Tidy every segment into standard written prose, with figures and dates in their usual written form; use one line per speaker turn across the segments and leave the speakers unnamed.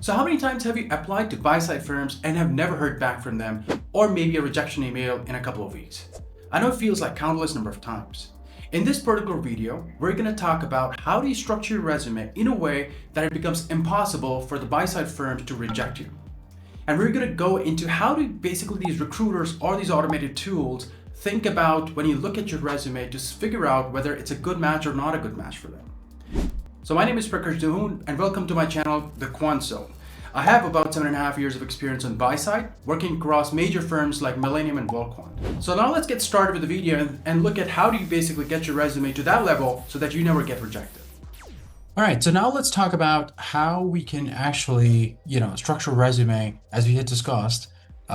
So how many times have you applied to buy-side firms and have never heard back from them, or maybe a rejection email in a couple of weeks? I know it feels like countless number of times. In this particular video, we're going to talk about how do you structure your resume in a way that it becomes impossible for the buy-side firms to reject you. And we're going to go into how do basically these recruiters or these automated tools think about when you look at your resume to figure out whether it's a good match or not a good match for them. So my name is and welcome to my channel, The Quant Zone. I have about 7.5 years of experience on buy side, working across major firms like Millennium and Quant. So now let's get started with the video and look at how do you basically get your resume to that level so that you never get rejected.
All right, so now let's talk about how we can actually, structure a resume as we had discussed,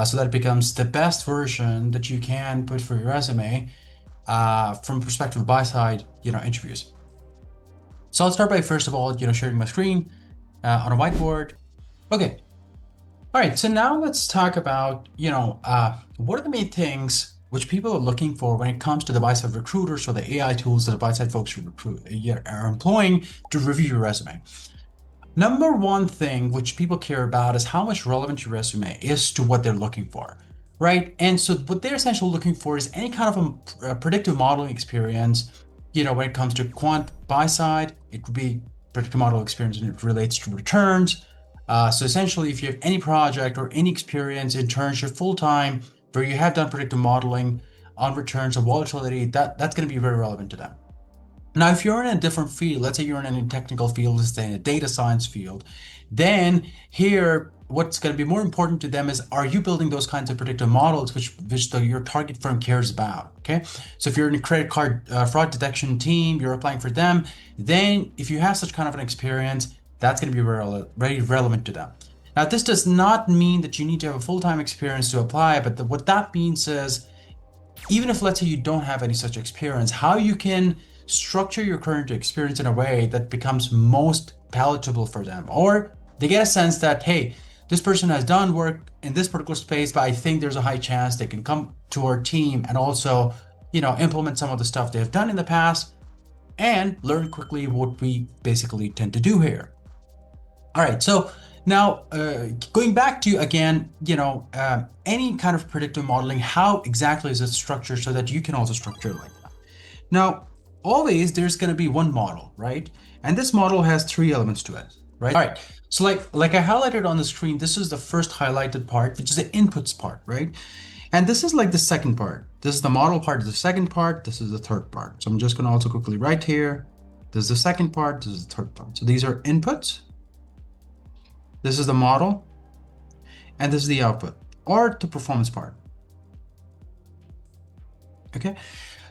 so that it becomes the best version that you can put for your resume from perspective of buy side, interviews. So I'll start by first of all, sharing my screen on a whiteboard. Okay. All right. So now let's talk about, what are the main things which people are looking for when it comes to the buy-side recruiters or the AI tools that the buy-side folks are employing to review your resume. Number one thing which people care about is how much relevant your resume is to what they're looking for, right? And so what they're essentially looking for is any kind of a predictive modeling experience. When it comes to quant buy side, it would be predictive model experience and it relates to returns. So essentially, if you have any project or any experience in internship full-time where you have done predictive modeling on returns or volatility, that's going to be very relevant to them. Now, if you're in a different field, let's say you're in a technical field, let's say in a data science field, then here, what's going to be more important to them is, are you building those kinds of predictive models which your target firm cares about, okay? So if you're in a credit card fraud detection team, you're applying for them, then if you have such kind of an experience, that's going to be very relevant to them. Now, this does not mean that you need to have a full-time experience to apply, but what that means is, even if let's say you don't have any such experience, how you can structure your current experience in a way that becomes most palatable for them, or they get a sense that, hey, this person has done work in this particular space, but I think there's a high chance they can come to our team and also, implement some of the stuff they've done in the past and learn quickly what we basically tend to do here. All right, so now going back to, again, any kind of predictive modeling, how exactly is it structured so that you can also structure it like that? Now, always there's going to be one model, right? And this model has three elements to it, right? All right, so like I highlighted on the screen, this is the first highlighted part, which is the inputs part, right? And this is like the second part. This is the model part, the second part, this is the third part. So I'm just going to also quickly write here, this is the second part, this is the third part. So these are inputs. This is the model, and this is the output, or the performance part. Okay,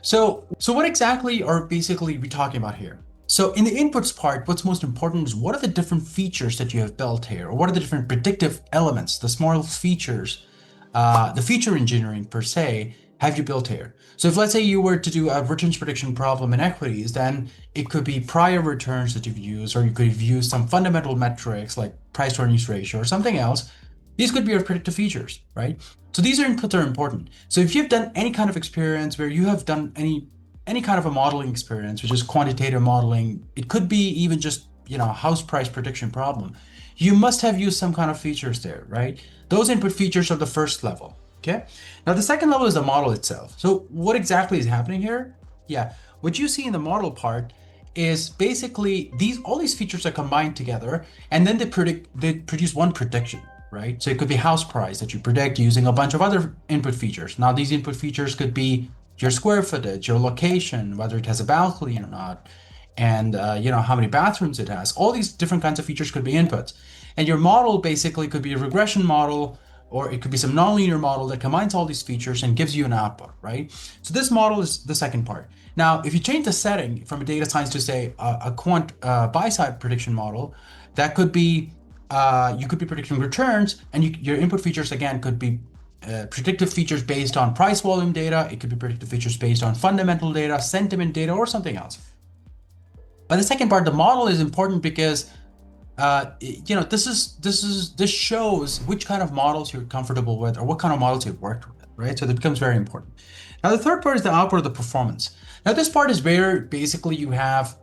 so what exactly are basically we talking about here? So in the inputs part, what's most important is what are the different features that you have built here, or what are the different predictive elements, the small features, the feature engineering per se, have you built here? So if let's say you were to do a returns prediction problem in equities, then it could be prior returns that you've used, or you could have used some fundamental metrics like price to earnings ratio or something else. These could be your predictive features, right? So these inputs are important. So if you've done any kind of experience where you have done any kind of a modeling experience, which is quantitative modeling, it could be even just, house price prediction problem, you must have used some kind of features there, right? Those input features are the first level. Okay. Now the second level is the model itself. So what exactly is happening here? Yeah, what you see in the model part is basically all these features are combined together, and then they produce one prediction, right? So it could be house price that you predict using a bunch of other input features. Now these input features could be your square footage, your location, whether it has a balcony or not, and how many bathrooms it has. All these different kinds of features could be inputs, and your model basically could be a regression model, or it could be some nonlinear model that combines all these features and gives you an output, right? So this model is the second part. Now, if you change the setting from a data science to say a quant buy-side prediction model, that could be, you could be predicting returns, and your input features, again, could be predictive features based on price volume data. It could be predictive features based on fundamental data, sentiment data, or something else. But the second part, the model is important because this shows which kind of models you're comfortable with or what kind of models you've worked with, right? So that becomes very important. Now, the third part is the output of the performance. Now, this part is where basically you have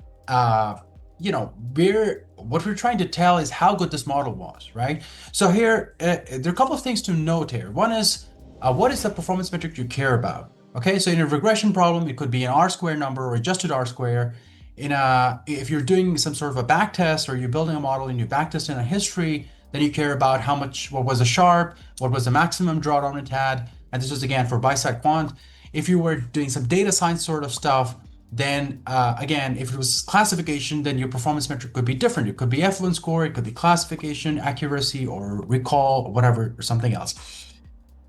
what we're trying to tell is how good this model was, right? So here, there are a couple of things to note here. One is, what is the performance metric you care about? Okay, so in a regression problem, it could be an R-square number or adjusted R-square. If you're doing some sort of a back test or you're building a model and you back test in a history, then you care about what was the Sharpe, what was the maximum drawdown it had. And this is again for buy-side quant. If you were doing some data science sort of stuff, then again, if it was classification, then your performance metric could be different. It could be F1 score, it could be classification, accuracy, or recall, or whatever, or something else.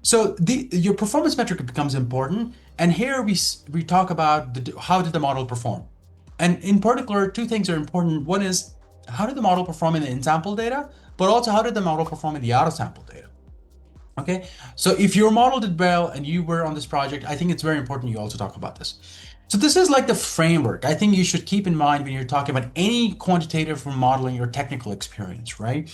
So your performance metric becomes important. And here we talk about how did the model perform. And in particular, two things are important. One is, how did the model perform in the in-sample data, but also how did the model perform in the out-of-sample data? Okay, so if your model did well and you were on this project, I think it's very important you also talk about this. So this is like the framework I think you should keep in mind when you're talking about any quantitative modeling or technical experience, right?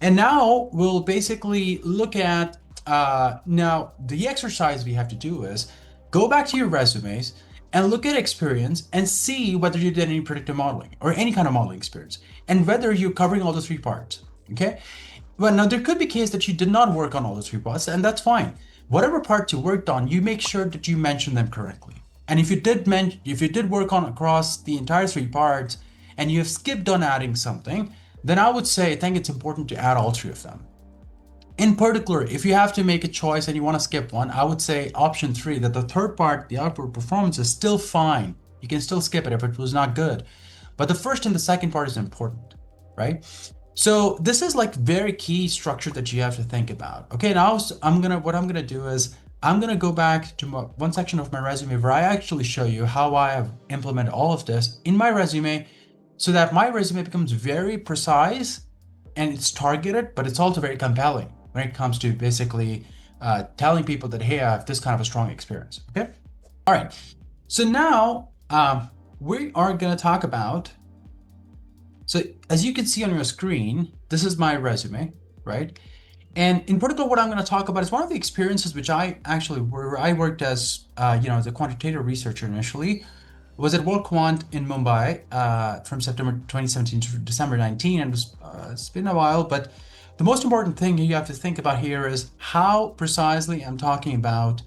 And now we'll basically look at, now the exercise we have to do is go back to your resumes and look at experience and see whether you did any predictive modeling or any kind of modeling experience and whether you're covering all the three parts, okay? Well, now there could be a case that you did not work on all the three parts, and that's fine. Whatever parts you worked on, you make sure that you mention them correctly. And if you did work on across the entire three parts and you have skipped on adding something, then I would say I think it's important to add all three of them. In particular, if you have to make a choice and you want to skip one, I would say option 3, that the third part, the output performance, is still fine. You can still skip it if it was not good. But the first and the second part is important, right? So this is like very key structure that you have to think about. Okay, now what I'm gonna do is I'm gonna go back to one section of my resume where I actually show you how I have implemented all of this in my resume so that my resume becomes very precise and it's targeted, but it's also very compelling when it comes to basically telling people that, hey, I have this kind of a strong experience, okay? All right, so now we are gonna talk about, so as you can see on your screen, this is my resume, right? And in particular, what I'm gonna talk about is one of the experiences which I worked as, as a quantitative researcher initially, was at Quant in Mumbai from September 2017 to December 19, and it's been a while, but the most important thing you have to think about here is how precisely I'm talking about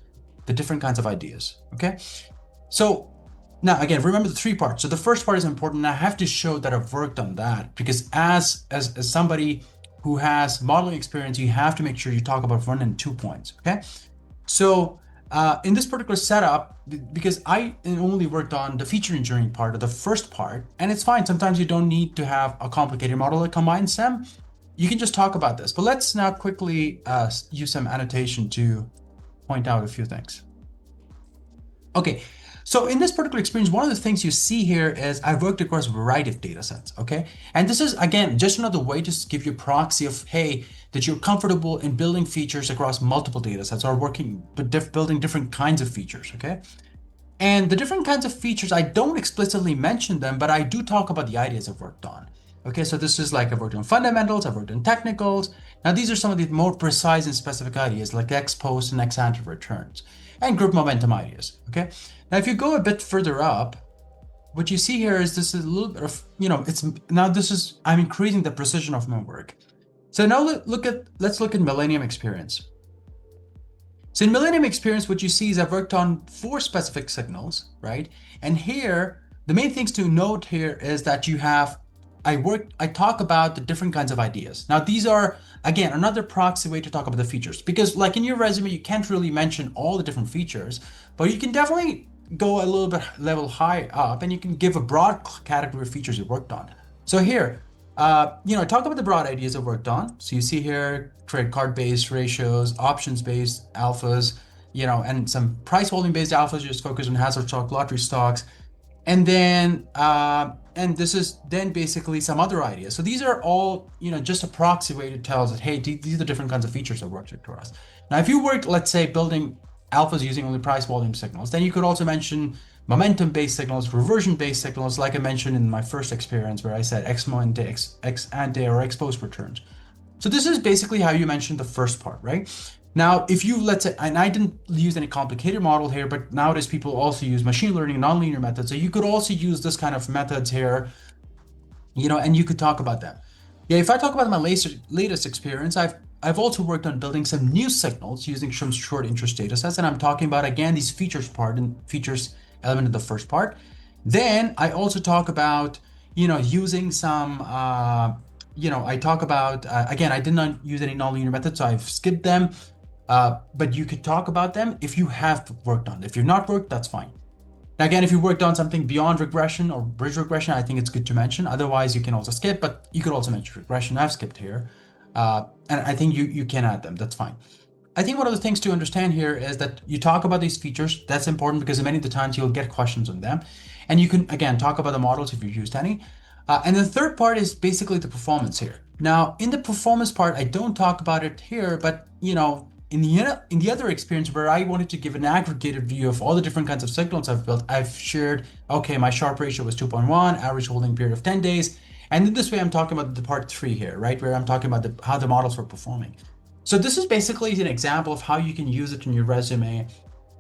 the different kinds of ideas, okay? So now, again, remember the three parts. So the first part is important, and I have to show that I've worked on that, because as somebody who has modeling experience, you have to make sure you talk about 1 and 2 points, okay? So in this particular setup, because I only worked on the feature engineering part of the first part, and it's fine, sometimes you don't need to have a complicated model that combines them. You can just talk about this, but let's now quickly use some annotation to point out a few things. Okay, so in this particular experience, one of the things you see here is I've worked across a variety of data sets, okay? And this is, again, just another way to give you a proxy of, hey, that you're comfortable in building features across multiple data sets or building different kinds of features, okay? And the different kinds of features, I don't explicitly mention them, but I do talk about the ideas I've worked on. Okay, so this is like I've worked on fundamentals, I've worked on technicals. Now these are some of the more precise and specific ideas like ex post and ex ante returns and group momentum ideas, okay? Now if you go a bit further up, what you see here is this is a little bit of, I'm increasing the precision of my work. So now let's look at Millennium Experience. So in Millennium Experience, what you see is I've worked on 4 specific signals, right? And here, the main things to note here is that I talk about the different kinds of ideas. Now, these are, again, another proxy way to talk about the features, because like in your resume, you can't really mention all the different features, but you can definitely go a little bit level high up and you can give a broad category of features you worked on. So here, I talk about the broad ideas I've worked on. So you see here, credit card-based ratios, options-based alphas, and some price volume-based alphas just focus on hazard stock, lottery stocks. And then, and this is then basically some other ideas. So these are all, just a proxy way to tell us that, hey, these are the different kinds of features I've worked across. Now, if you worked, let's say, building alphas using only price volume signals, then you could also mention momentum-based signals, reversion-based signals, like I mentioned in my first experience where I said ex ante or ex post returns. So this is basically how you mention the first part, right? Now, if you, let's say, and I didn't use any complicated model here, but nowadays people also use machine learning and nonlinear methods. So you could also use this kind of methods here and you could talk about them. Yeah, if I talk about my latest experience, I've also worked on building some new signals using some short interest data sets, and I'm talking about again these features element in the first part. Then I also talk about using some I talk about again, I did not use any nonlinear methods, so I've skipped them. But you could talk about them if you have worked on it. If you've not worked, that's fine. Now, again, if you worked on something beyond regression or bridge regression, I think it's good to mention. Otherwise, you can also skip, but you could also mention regression. I've skipped here. And I think you can add them. That's fine. I think one of the things to understand here is that you talk about these features. That's important because many of the times you'll get questions on them. And you can, again, talk about the models if you've used any. And the third part is basically the performance here. Now, in the performance part, I don't talk about it here, but in the other experience where I wanted to give an aggregated view of all the different kinds of signals I've built, I've shared, okay, my Sharpe ratio was 2.1, average holding period of 10 days. And in this way, I'm talking about the part 3 here, right? Where I'm talking about how the models were performing. So this is basically an example of how you can use it in your resume,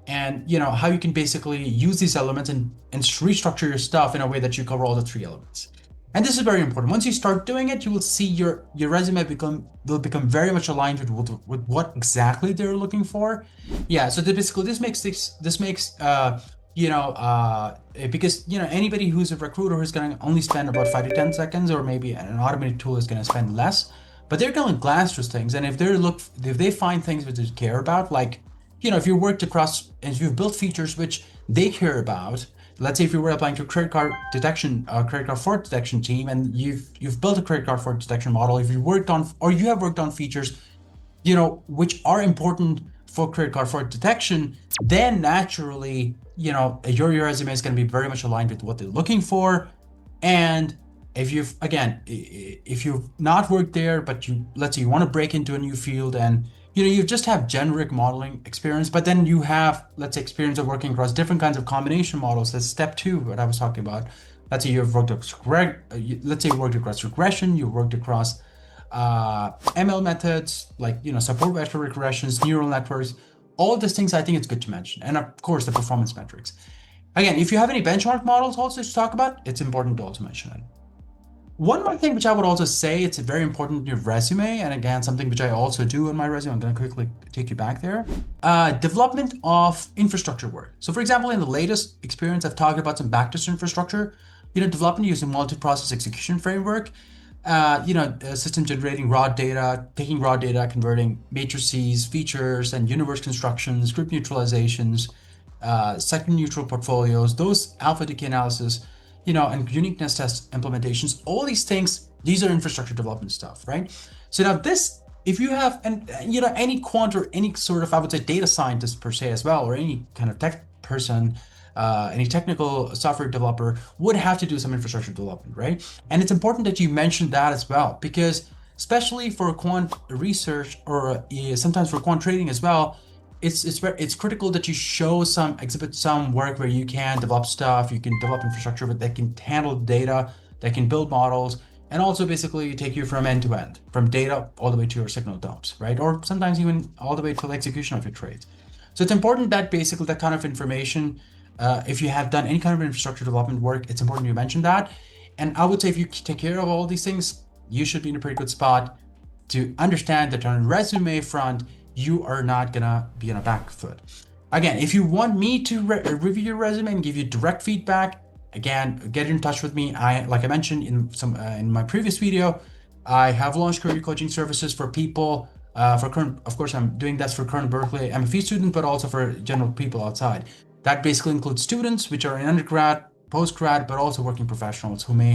and how you can basically use these elements and restructure your stuff in a way that you cover all the 3 elements. And this is very important. Once you start doing it, you will see your resume will become very much aligned with what exactly they're looking for. Yeah. So basically, this makes because anybody who's a recruiter who's going to only spend about 5 to 10 seconds, or maybe an automated tool is going to spend less, but they're going to glance through things, and if they find things that they care about, like if you worked across and if you've built features which they care about. Let's say if you were applying to a credit card fraud detection team, and you've built a credit card fraud detection model. If you have worked on features, which are important for credit card fraud detection, then naturally, your resume is going to be very much aligned with what they're looking for. And if you've not worked there, but let's say you want to break into a new field, and you just have generic modeling experience, but then you have, let's say, experience of working across different kinds of combination models. That's step 2, what I was talking about. Let's say you've worked across regression, you worked across ML methods, like support vector regressions, neural networks, all of these things. I think it's good to mention, and of course the performance metrics. Again, if you have any benchmark models also to talk about, it's important to also mention it. One more thing which I would also say, it's very important in your resume, and again, something which I also do in my resume, I'm going to quickly take you back there. Development of infrastructure work. So for example, in the latest experience, I've talked about some backtest infrastructure, development using multi-process execution framework, system generating raw data, taking raw data, converting matrices, features, and universe constructions, group neutralizations, second neutral portfolios, those alpha decay analysis, and uniqueness test implementations, all these things, these are infrastructure development stuff, right? So now if you have, and any quant or any sort of, I would say, data scientist per se as well, or any kind of tech person, any technical software developer would have to do some infrastructure development, right? And it's important that you mention that as well, because especially for quant research, or sometimes for quant trading as well, it's critical that you exhibit some work where you can develop stuff, you can develop infrastructure that can handle data, that can build models, and also basically take you from end to end, from data all the way to your signal dumps, right? Or sometimes even all the way to the execution of your trades. So it's important that basically that kind of information, if you have done any kind of infrastructure development work, it's important you mention that. And I would say if you take care of all these things, you should be in a pretty good spot to understand that on a resume front, you are not gonna be on a back foot. Again, if you want me to review your resume and give you direct feedback, again, get in touch with me. Like I mentioned in my previous video, I have launched career coaching services for people. Of course, I'm doing that for current Berkeley MFE students, but also for general people outside. That basically includes students, which are in undergrad, postgrad, but also working professionals who may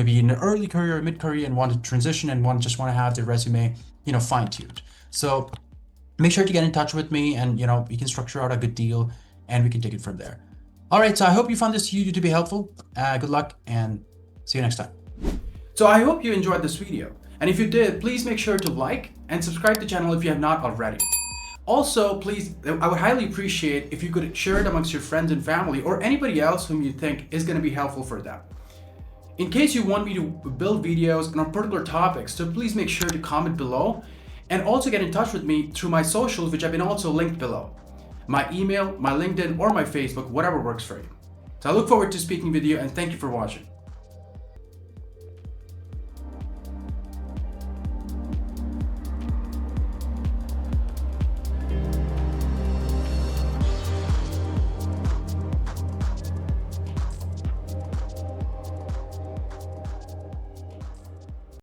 be in an early career, mid-career, and want to transition and just want to have their resume, fine-tuned. So make sure to get in touch with me, and we can structure out a good deal, and we can take it from there. All right, so I hope you found this video to be helpful. Good luck, and see you next time.
So I hope you enjoyed this video, and if you did, please make sure to like and subscribe to the channel if you have not already. Also, please, I would highly appreciate if you could share it amongst your friends and family, or anybody else whom you think is going to be helpful for them. In case you want me to build videos on particular topics, so please make sure to comment below, and also get in touch with me through my socials, which have been also linked below. My email, my LinkedIn, or my Facebook, whatever works for you. So I look forward to speaking with you, and thank you for watching.